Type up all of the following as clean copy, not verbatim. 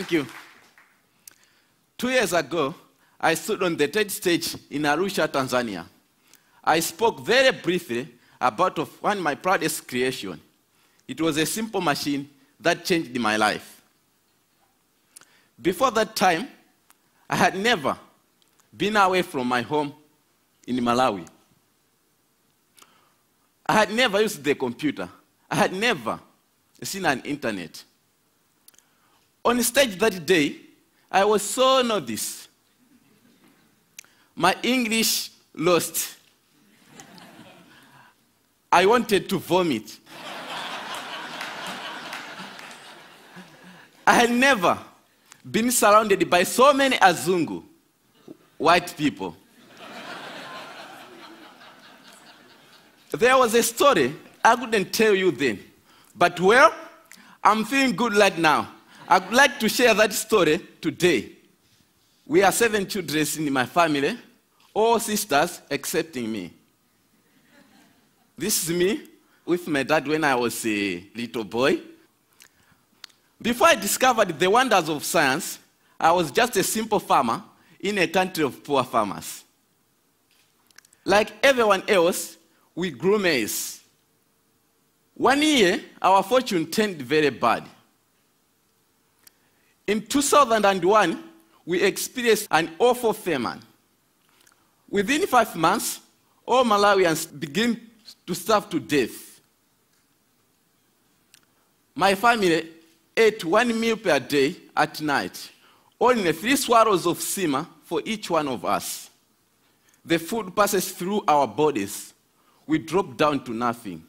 Thank you. 2 years ago, I stood on the TED stage in Arusha, Tanzania. I spoke very briefly about one of my proudest creations. It was a simple machine that changed my life. Before that time, I had never been away from my home in Malawi. I had never used the computer. I had never seen an internet. On stage that day, I was so nervous. My English lost. I wanted to vomit. I had never been surrounded by so many Azungu, white people. There was a story I couldn't tell you then, but well, I'm feeling good right now. I'd like to share that story today. We are 7 children in my family, all sisters excepting me. This is me with my dad when I was a little boy. Before I discovered the wonders of science, I was just a simple farmer in a country of poor farmers. Like everyone else, we grew maize. One year, our fortune turned very bad. In 2001, we experienced an awful famine. Within 5 months, all Malawians began to starve to death. My family ate 1 meal per day at night, only 3 swallows of sima for each one of us. The food passes through our bodies. We drop down to nothing.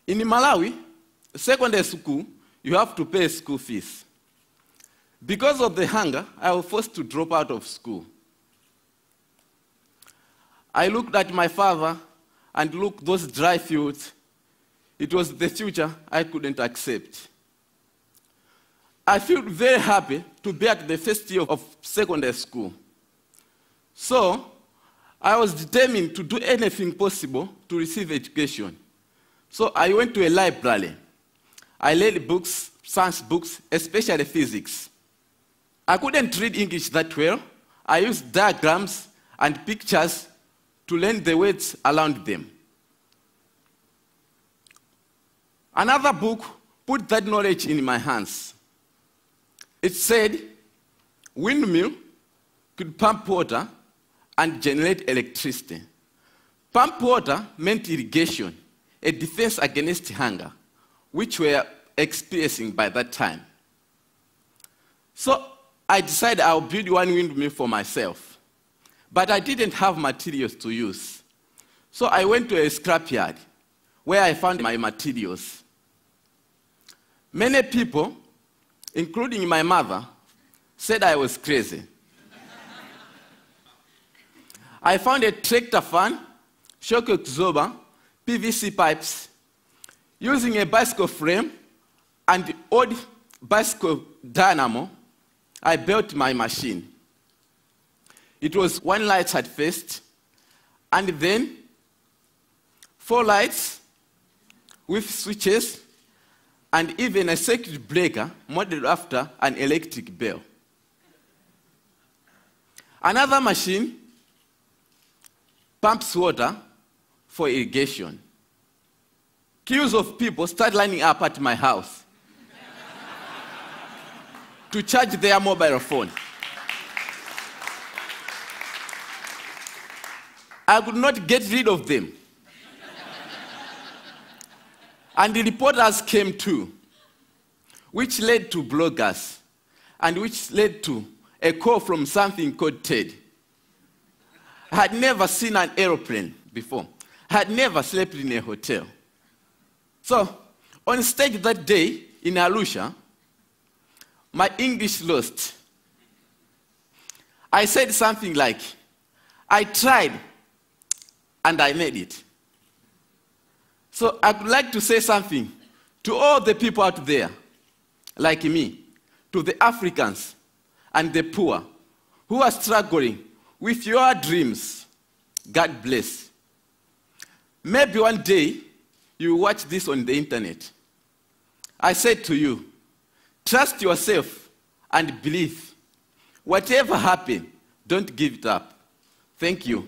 In Malawi, secondary school, you have to pay school fees. Because of the hunger, I was forced to drop out of school. I looked at my father and looked at those dry fields. It was the future I couldn't accept. I felt very happy to be at the first year of secondary school. So, I was determined to do anything possible to receive education. So I went to a library. I read books, science books, especially physics. I couldn't read English that well. I used diagrams and pictures to learn the words around them. Another book put that knowledge in my hands. It said, windmill could pump water and generate electricity. Pump water meant irrigation, a defense against hunger, which we were experiencing by that time. So I decided I'll build one windmill for myself. But I didn't have materials to use. So I went to a scrapyard where I found my materials. Many people, including my mother, said I was crazy. I found a tractor fan, shock absorber, PVC pipes. Using a bicycle frame and old bicycle dynamo, I built my machine. It was 1 light at first, and then 4 lights with switches, and even a circuit breaker modeled after an electric bell. Another machine pumps water for irrigation. Queues of people start lining up at my house to charge their mobile phone. I could not get rid of them. And the reporters came too, which led to bloggers, and which led to a call from something called TED. I had never seen an aeroplane before. I had never slept in a hotel. So, on stage that day in Arusha, my English lost. I said something like, I tried and I made it. So I would like to say something to all the people out there, like me, to the Africans and the poor who are struggling with your dreams. God bless. Maybe one day you will watch this on the internet. I said to you, Trust yourself and believe. Whatever happens, don't give it up. Thank you.